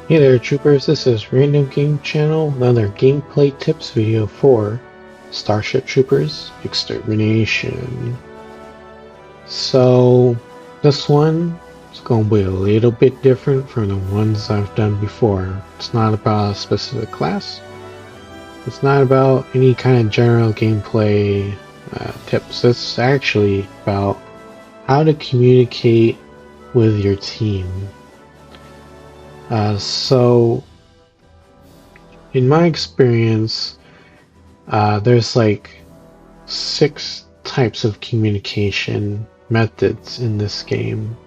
Hey there troopers, this is Random Game Channel, another gameplay tips video for Starship Troopers Extermination. So this one is going to be a little bit different from the ones I've done before. It's not about a specific class. It's not about any kind of general gameplay tips. It's actually about how to communicate with your team. So in my experience, there's like 6 types of communication methods in this game,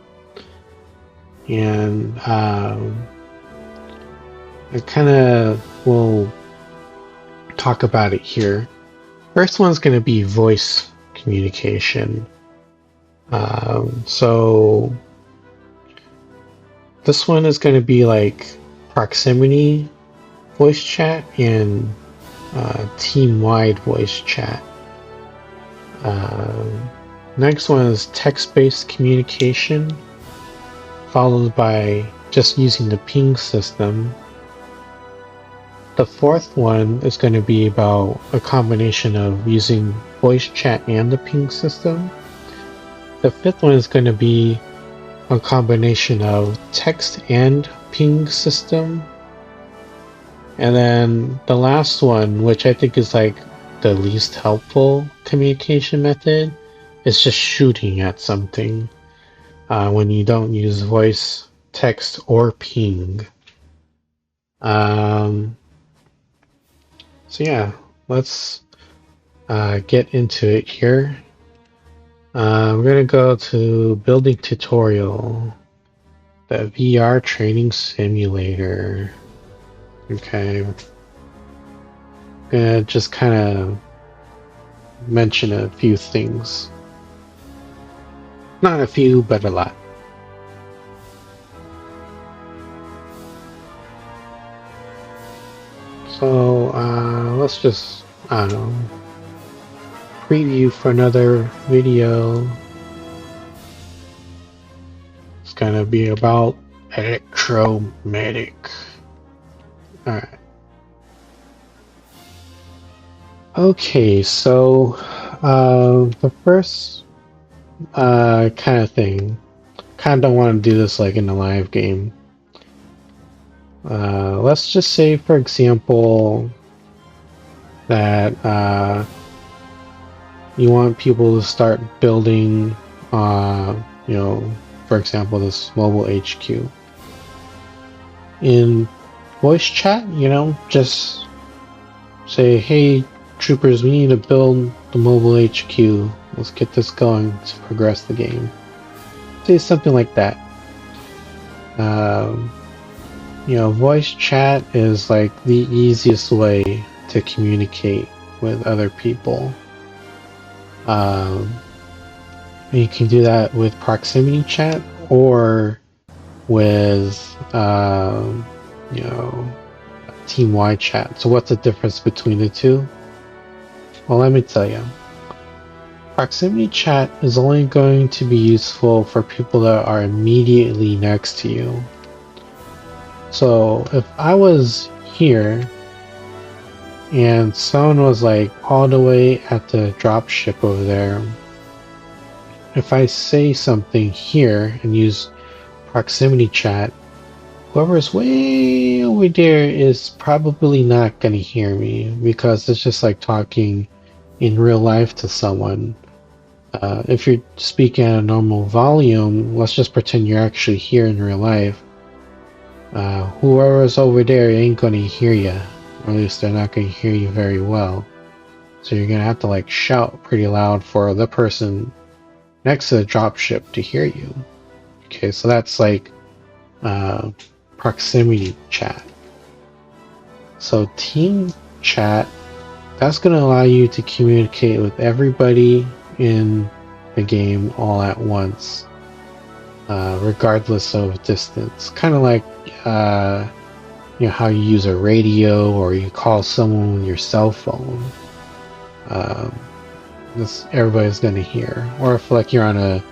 and I kind of will talk about it here. First one's going to be voice communication. So this one is going to be like proximity voice chat and team-wide voice chat. Next one is text-based communication, followed by just using the ping system. The fourth one is going to be about a combination of using voice chat and the ping system. The fifth one is going to be a combination of text and ping system. And then the last one, which I think is like the least helpful communication method, is just shooting at something when you don't use voice, text, or ping. So yeah, let's get into it here. We're going to go to building tutorial, the VR training simulator. Okay, I'm gonna just kind of mention a few things. Not a few, but a lot. So let's just, I don't know, preview for another video. It's gonna be about electromagnetic. Alright. Okay, so the first kind of thing, kind of don't want to do this like in a live game. Let's just say, for example, that you want people to start building, you know, for example, this mobile HQ. In voice chat, you know, just say, hey troopers, we need to build the mobile HQ. Let's get this going to progress the game. Say something like that. You know, voice chat is like the easiest way to communicate with other people. You can do that with proximity chat or with you know, team-wide chat. So what's the difference between the two? Well, let me tell you. Proximity chat is only going to be useful for people that are immediately next to you. So if I was here and someone was like all the way at the dropship over there, if I say something here and use proximity chat, whoever's way over there is probably not going to hear me, because it's just like talking in real life to someone. If you're speaking at a normal volume, let's just pretend you're actually here in real life. Whoever's over there ain't going to hear you, or at least they're not going to hear you very well. So you're going to have to like shout pretty loud for the person next to the dropship to hear you. Okay, so that's like proximity chat. So team chat, that's going to allow you to communicate with everybody in the game all at once, regardless of distance. Kind of like you know, how you use a radio or you call someone with your cell phone. This everybody's going to hear. Or if like you're on a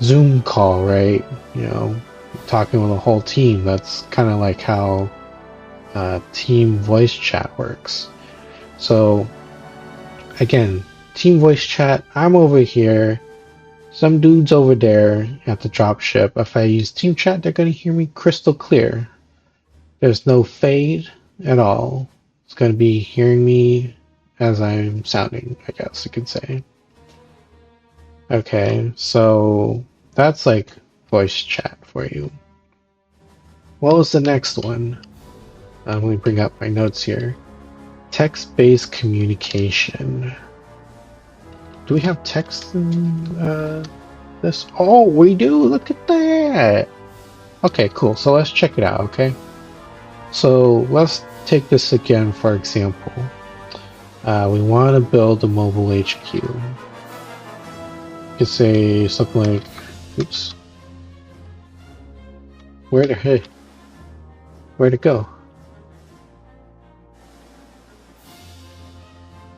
Zoom call, right? You know, talking with a whole team. That's kind of like how team voice chat works. So again, team voice chat, I'm over here, some dude's over there at the dropship. If I use team chat, they're going to hear me crystal clear. There's no fade at all. It's going to be hearing me as I'm sounding, I guess you could say. Okay, so that's like voice chat for you. What was the next one? Let me bring up my notes here. Text-based communication. Do we have text in this? Oh, we do! Look at that! Okay, cool. So let's check it out, okay? So let's take this again, for example. We want to build a mobile HQ. You could say something like, oops. Where'd it go?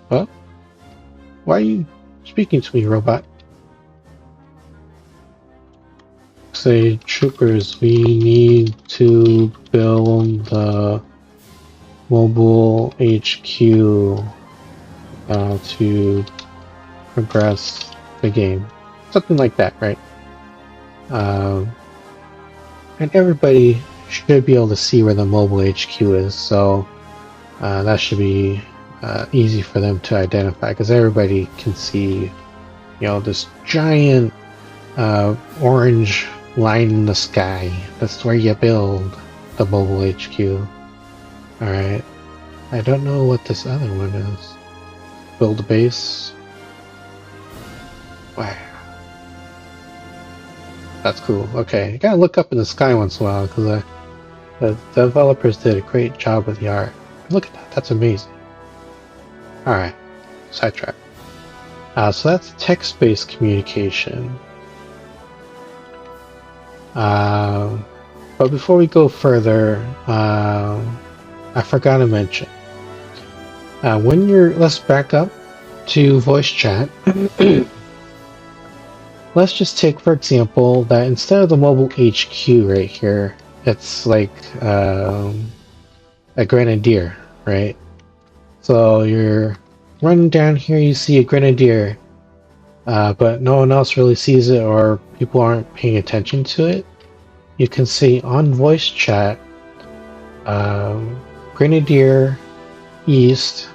What? Why are you speaking to me, robot? Say, troopers, we need to build the mobile HQ to progress the game. Something like that, right? And everybody should be able to see where the mobile HQ is, so that should be easy for them to identify, because everybody can see, this giant orange line in the sky. That's where you build the mobile HQ. Alright. I don't know what this other one is. Build a base. Wow. That's cool. Okay, you gotta look up in the sky once in a while, because the developers did a great job with the art. Look at that, that's amazing. Alright, sidetrack. So that's text-based communication. But before we go further, I forgot to mention. Let's back up to voice chat. Let's just take, for example, that instead of the mobile HQ right here, it's like a grenadier, right? So you're running down here, you see a grenadier, but no one else really sees it, or people aren't paying attention to it. You can say on voice chat, grenadier east,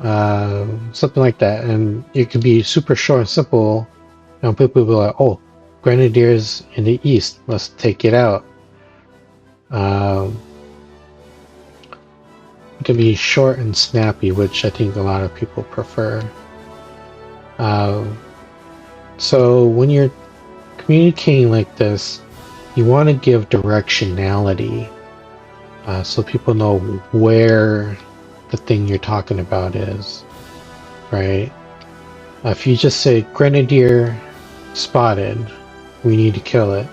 something like that, and it could be super short and simple. And people will be like, "Oh, grenadiers in the east, let's take it out." It can be short and snappy, which I think a lot of people prefer. So when you're communicating like this, you want to give directionality, so people know where the thing you're talking about is, right? If you just say grenadier spotted, we need to kill it,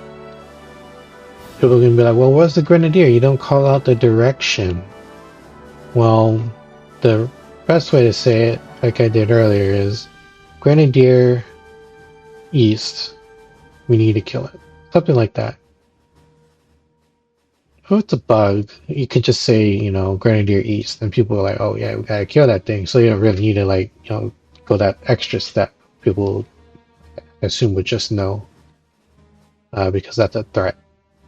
people are going to be like, well, where's the grenadier? You don't call out the direction. Well, the best way to say it, like I did earlier, is grenadier east, we need to kill it. Something like that. If it's a bug, you can just say, grenadier east, and people are like, oh yeah, we gotta kill that thing. So you don't really need to go that extra step. People assume would just know, because that's a threat,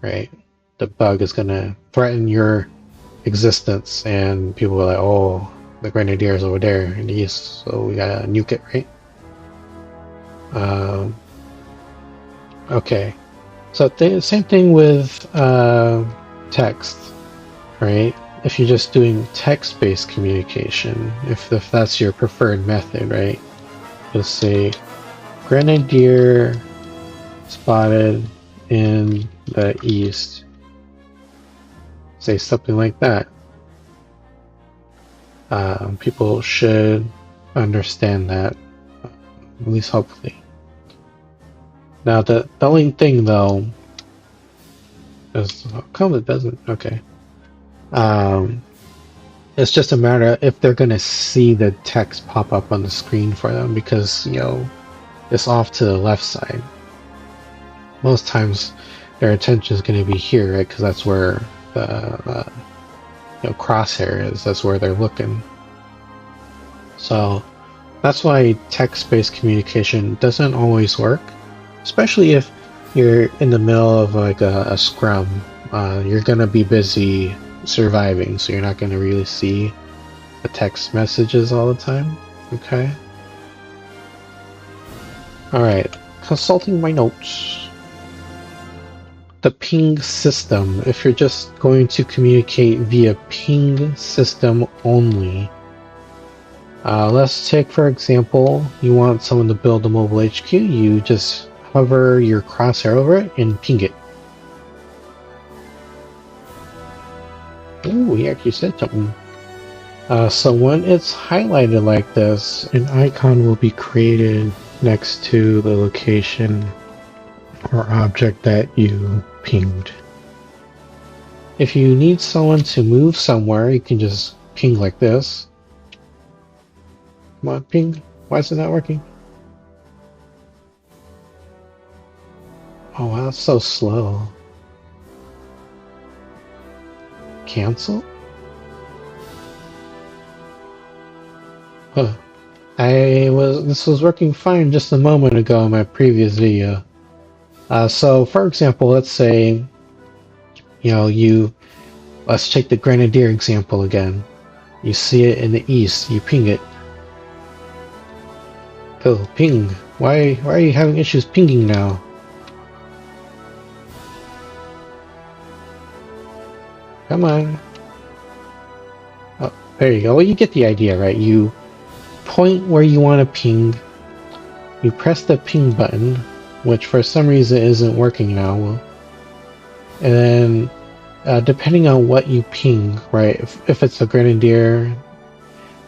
right? The bug is gonna threaten your existence, and people are like, oh, the grenadier is over there in the east, so we gotta nuke it, right? Okay, so same thing with text, right? If you're just doing text-based communication, if that's your preferred method, right? You'll say grenadier spotted in the east. Say something like that. People should understand that, at least hopefully. Now the only thing though is, how come it doesn't? Okay. It's just a matter if they're gonna see the text pop up on the screen for them, because it's off to the left side. Most times their attention is going to be here, right? Because that's where the crosshair is. That's where they're looking. So that's why text-based communication doesn't always work, especially if you're in the middle of like a scrum. You're going to be busy surviving, so you're not going to really see the text messages all the time. Okay. Alright, consulting my notes. The ping system. If you're just going to communicate via ping system only, let's take for example, you want someone to build a mobile HQ, you just hover your crosshair over it and ping it. Ooh, he actually said something. So when it's highlighted like this, an icon will be created next to the location or object that you pinged. If you need someone to move somewhere, you can just ping like this. Come on, ping. Why is it not working? Oh wow, it's so slow. Cancel? Huh. This was working fine just a moment ago in my previous video. So for example, let's say, let's take the Grenadier example again. You see it in the east, you ping it. Oh, ping. Why are you having issues pinging now? Come on. Oh, there you go. Well, you get the idea, right? You point where you want to ping, you press the ping button, which for some reason isn't working now, and then depending on what you ping, right, if it's a Grenadier,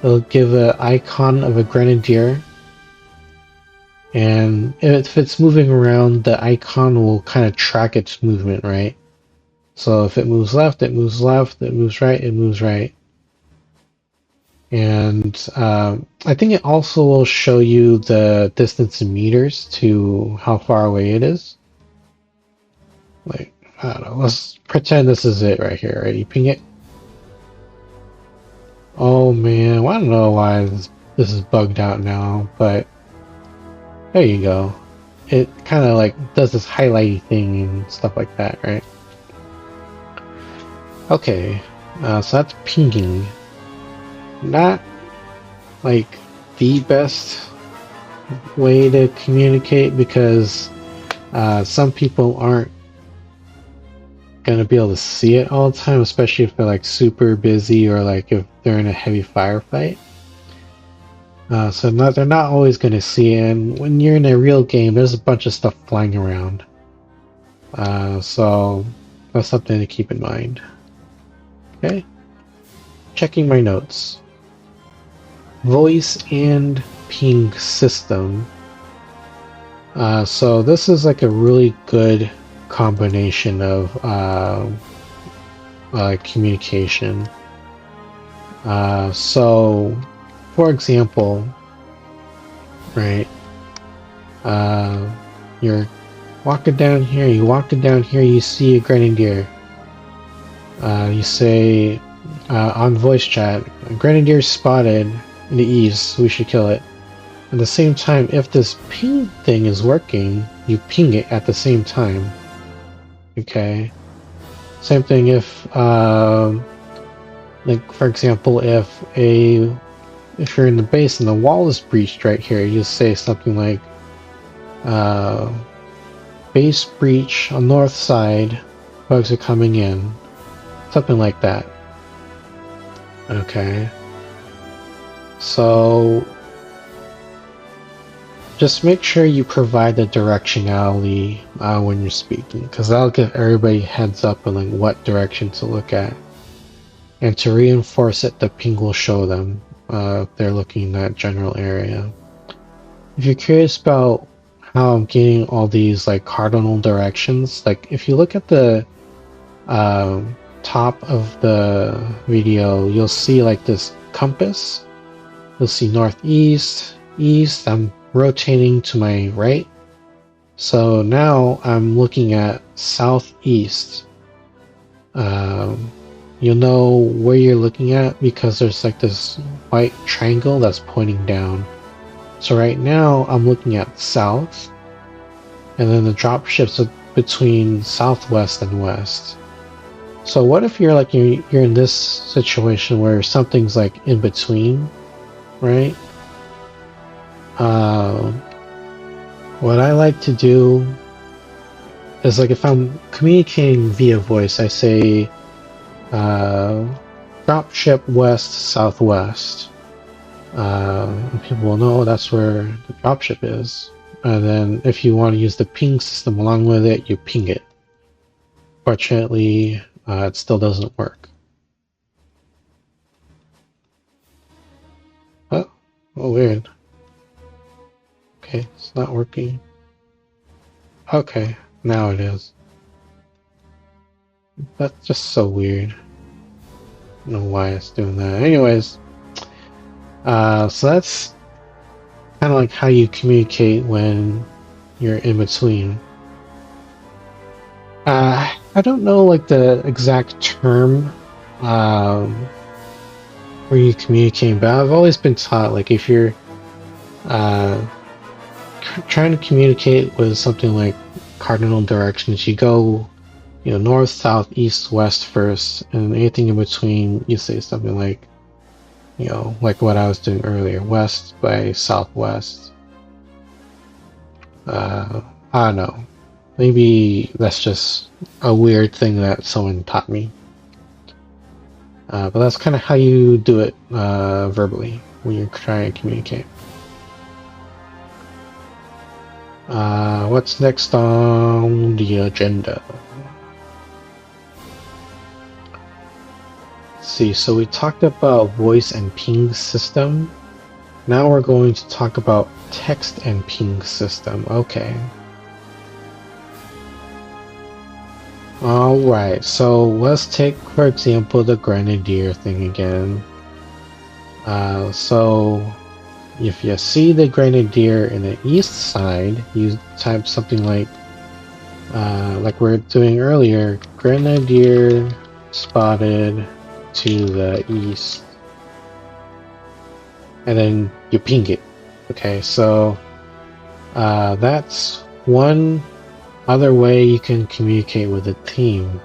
it'll give an icon of a Grenadier, and if it's moving around, the icon will kind of track its movement, right? So if it moves left, it moves left, it moves right, it moves right. And I think it also will show you the distance in meters to how far away it is. Like, I don't know, let's pretend this is it right here, right? You ping it. Oh man, well, I don't know why this is bugged out now, but there you go. It kind of like does this highlighty thing and stuff like that, right? Okay, so that's pinging. Not like the best way to communicate because some people aren't gonna be able to see it all the time, especially if they're like super busy or like if they're in a heavy firefight. So they're not always gonna see it, and when you're in a real game, there's a bunch of stuff flying around. So that's something to keep in mind. Okay, checking my notes. Voice and ping system. So this is like a really good combination of communication. So for example, right, you're walking down here, you see a Grenadier. You say on voice chat, Grenadier spotted in the east, we should kill it. At the same time, if this ping thing is working, you ping it at the same time. Okay. Same thing if, like for example, if you're in the base and the wall is breached right here, you say something like, base breach on north side, bugs are coming in. Something like that. Okay. So just make sure you provide the directionality when you're speaking, because that'll give everybody heads up on like what direction to look at. And to reinforce it, the ping will show them if they're looking in that general area. If you're curious about how I'm getting all these like cardinal directions, like if you look at the top of the video, you'll see like this compass. You'll see northeast, east. I'm rotating to my right. So now I'm looking at southeast. You'll know where you're looking at because there's like this white triangle that's pointing down. So right now I'm looking at south, and then the drop shifts between southwest and west. So what if you're like you're in this situation where something's like in between, right? Uh, what I like to do is like if I'm communicating via voice, I say drop ship west southwest. And people will know that's where the dropship is. And then if you want to use the ping system along with it, you ping it. Fortunately, it still doesn't work. Oh, weird. Okay, it's not working. Okay, now it is. That's just so weird. I don't know why it's doing that. Anyways, so that's kind of like how you communicate when you're in between. I don't know like the exact term where you communicate, but I've always been taught like if you're trying to communicate with something like cardinal directions, you go, north, south, east, west first, and anything in between, you say something like, like what I was doing earlier, west by southwest. I don't know. Maybe that's just a weird thing that someone taught me. But that's kind of how you do it verbally when you're trying to communicate. What's next on the agenda? Let's see, so we talked about voice and ping system. Now we're going to talk about text and ping system. Okay. Alright, so let's take, for example, the grenadier thing again. So if you see the grenadier in the east side, you type something like we're doing earlier, grenadier spotted to the east. And then you ping it. Okay, so that's one other way you can communicate with a team.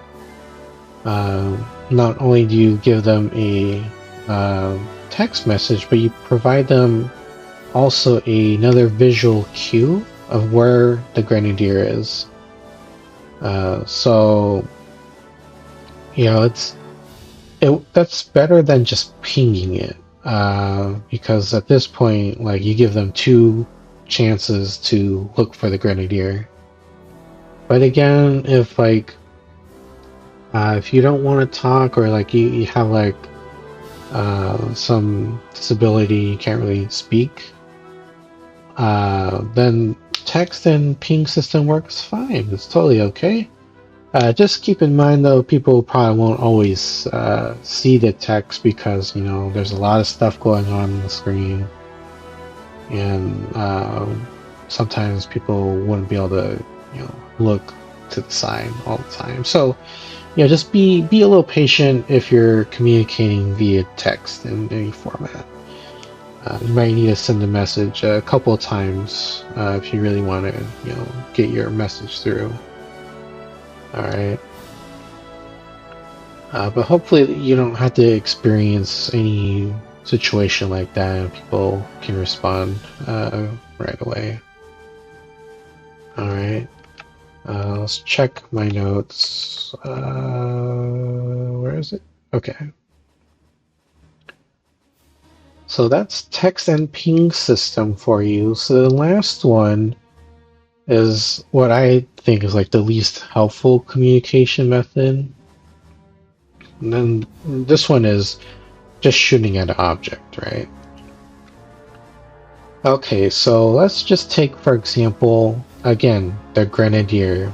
Not only do you give them a text message, but you provide them also another visual cue of where the grenadier is. So that's better than just pinging it, because at this point, like, you give them two chances to look for the grenadier. But again, if if you don't want to talk, or like you have like some disability, you can't really speak, then text and ping system works fine. It's totally okay. Just keep in mind though, people probably won't always see the text because there's a lot of stuff going on the screen, and sometimes people wouldn't be able to look to the side all the time. So just be a little patient if you're communicating via text in any format. You might need to send a message a couple of times if you really want to get your message through. Alright. But hopefully you don't have to experience any situation like that and people can respond right away. Alright. Let's check my notes. Where is it? Okay. So that's text and ping system for you. So the last one is what I think is like the least helpful communication method. And then this one is just shooting at an object, right? Okay, so let's just take, for example, again, the grenadier.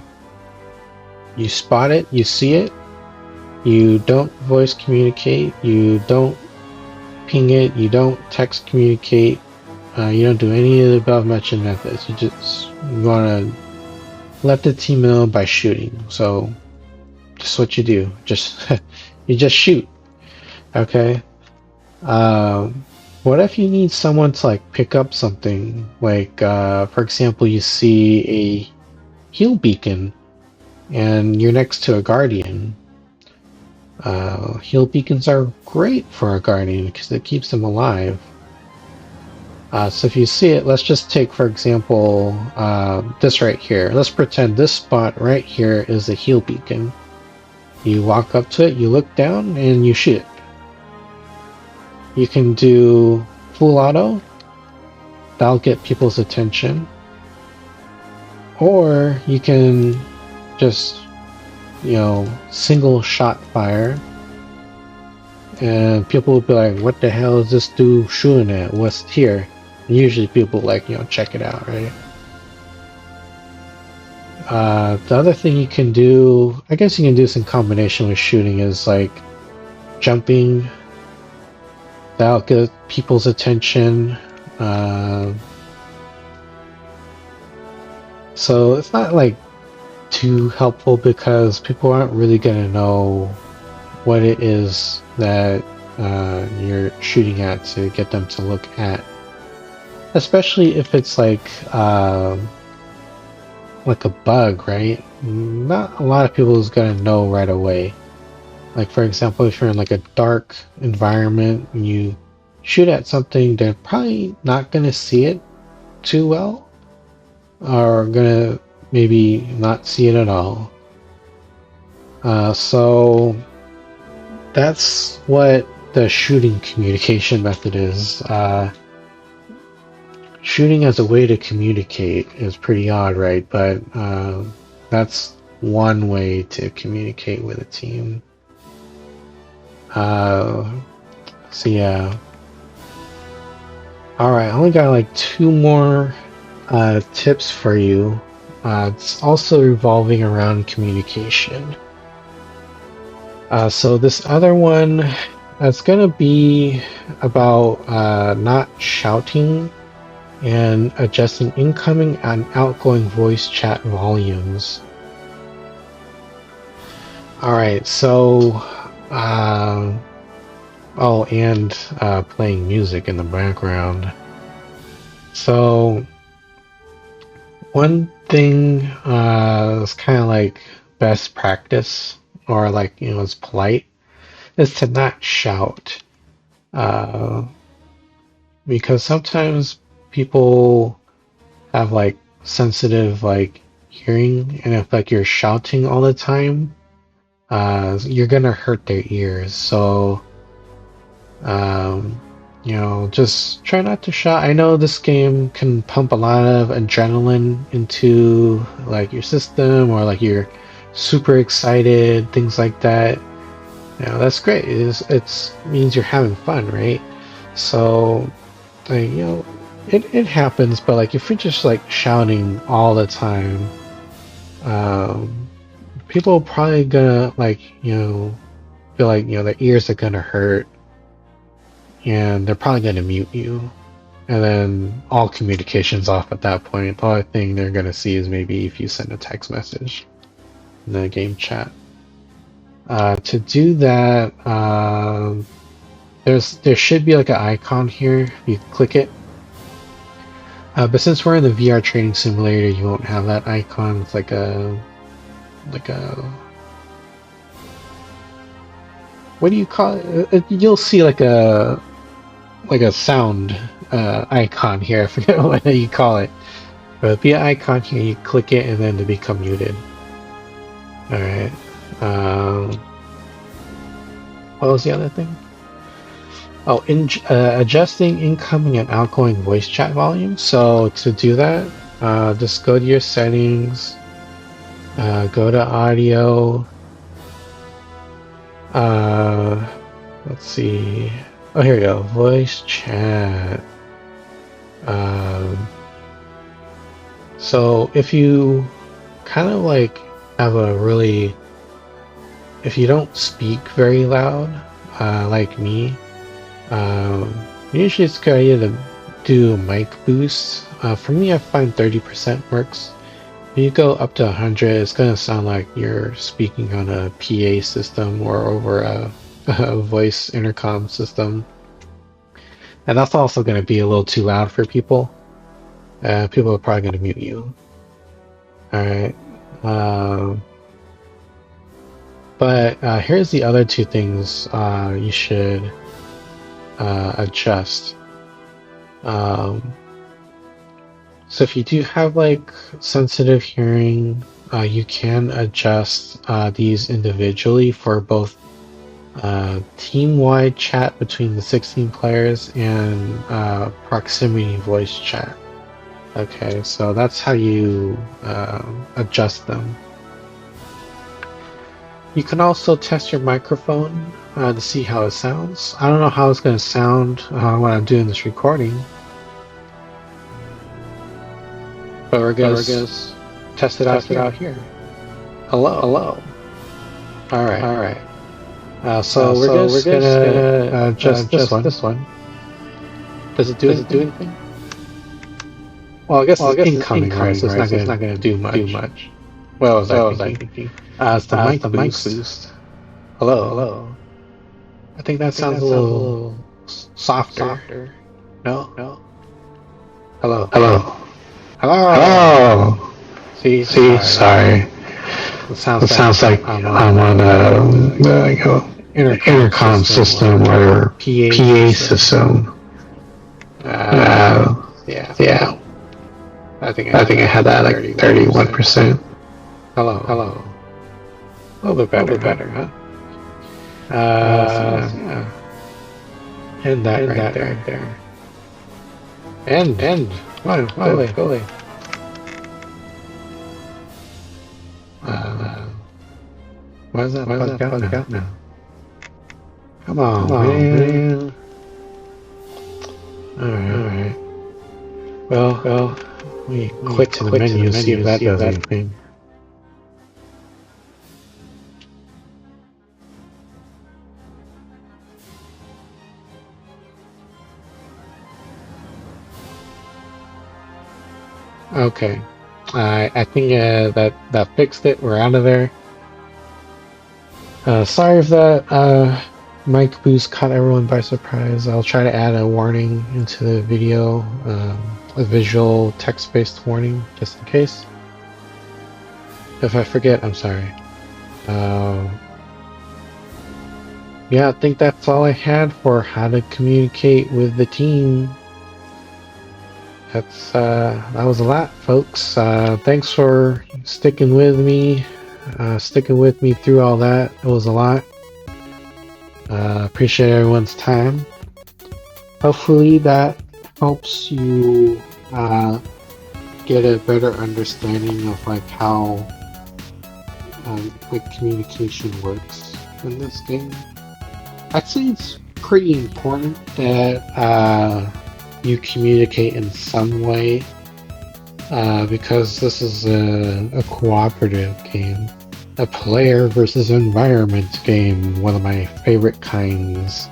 You spot it, you see it, you don't voice communicate, you don't ping it, you don't text communicate, you don't do any of the above mentioned methods. You want to let the team know by shooting. So just what you do. Just you just shoot. Okay. What if you need someone to like pick up something? Like for example, you see a heal beacon and you're next to a guardian. Heal beacons are great for a guardian because it keeps them alive. So if you see it, let's just take, for example, this right here. Let's pretend this spot right here is a heal beacon. You walk up to it, you look down, and you shoot it. You can do full auto. That'll get people's attention. Or you can just, single shot fire. And people will be like, what the hell is this dude shooting at? What's here? And usually people check it out, right? The other thing you can do, I guess you can do this in combination with shooting, is like jumping. That'll get people's attention. So it's not like too helpful because people aren't really gonna know what it is that you're shooting at to get them to look at. Especially if it's like a bug, right? Not a lot of people is gonna know right away. Like for example, if you're in like a dark environment and you shoot at something, they're probably not gonna see it too well, or gonna maybe not see it at all. So that's what the shooting communication method is. Shooting as a way to communicate is pretty odd, right? But that's one way to communicate with a team. So yeah. Alright, I only got like 2 more tips for you. It's also revolving around communication. So this other one, it's gonna be about not shouting and adjusting incoming and outgoing voice chat volumes. Alright, so oh, and playing music in the background. So one thing is kind of like best practice, or like it's polite, is to not shout, because sometimes people have like sensitive like hearing, and if like you're shouting all the time, you're gonna hurt their ears. So just try not to shout. I know this game can pump a lot of adrenaline into like your system, or like you're super excited, things like that. That's great. It's means you're having fun, right? So like, it happens, but like if you're just like shouting all the time, people are probably gonna like feel like their ears are gonna hurt, and they're probably gonna mute you, and then all communication's off at that point. The only thing they're gonna see is maybe if you send a text message in the game chat. To do that, there should be like an icon here. You click it. But since we're in the VR training simulator, you won't have that icon. It's like a what do you call it? You'll see like a sound icon here. I forget what you call it. But it'll be an icon here. You click it, and then to become muted. All right. What was the other thing? Oh, adjusting incoming and outgoing voice chat volume. So to do that, just go to your settings, go to audio. Let's see. Oh, here we go. Voice chat. So if you kind of like have if you don't speak very loud, like me, usually it's a good idea to do mic boost. For me, I find 30% works, you go up to 100, it's going to sound like you're speaking on a PA system or over a voice intercom system. And that's also going to be a little too loud for people. People are probably going to mute you. Alright. But here's the other two things you should adjust. So if you do have like sensitive hearing, you can adjust these individually for both team-wide chat between the 16 players and proximity voice chat. Okay, so that's how you adjust them. You can also test your microphone to see how it sounds. I don't know how it's going to sound when I'm doing this recording. But we're going to test it out here. Hello. Alright. So we're just gonna adjust this one. Does it do anything? Well, I guess it's incoming, right? So it's not gonna do much. Well, as I was thinking. It's the mic boost. Hello. I think that sounds a little softer. No. Hello. See, sorry. It sounds like I'm on the intercom system or PA system. Yeah. I think I had that like 31%. Hello. A little bit better, huh? Yeah. And that right there. End. Come on, fully. Why is that bugged out now? Come on, man. Alright. Well, we quit to the menu and see if that does anything. Okay. I think that fixed it. We're out of there. Sorry if that mic boost caught everyone by surprise. I'll try to add a warning into the video, a visual text-based warning, just in case. If I forget, I'm sorry. Yeah, I think that's all I had for how to communicate with the team. That was a lot, folks. Thanks for sticking with me through all that. It was a lot. Appreciate everyone's time. Hopefully that helps you get a better understanding of like how like communication works in this game. Actually, it's pretty important that you communicate in some way, because this is a cooperative game, a player versus environment game, one of my favorite kinds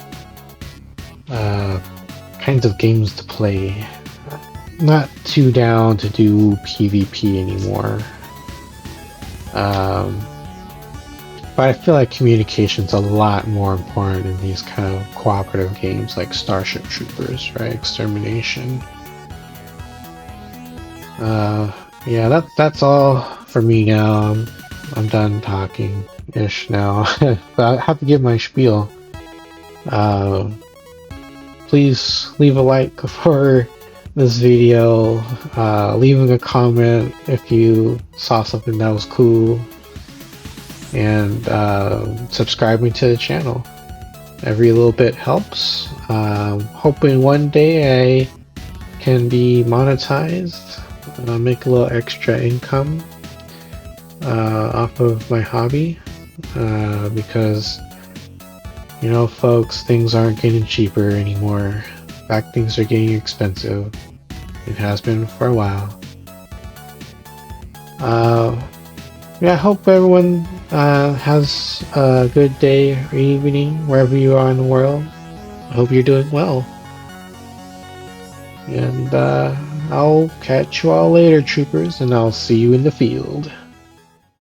of games to play. Not too down to do PvP anymore, but I feel like communication's a lot more important in these kind of cooperative games like Starship Troopers, right? Extermination. Yeah, that's all for me now. I'm done talking-ish now. But I have to give my spiel. Please leave a like for this video. Leaving a comment if you saw something that was cool. And subscribing to the channel. Every little bit helps. Hoping one day I can be monetized, make a little extra income off of my hobby, because you know, folks, things aren't getting cheaper anymore. In fact, things are getting expensive. It has been for a while. Yeah, I hope everyone has a good day or evening wherever you are in the world. I hope you're doing well. And I'll catch you all later, troopers, and I'll see you in the field.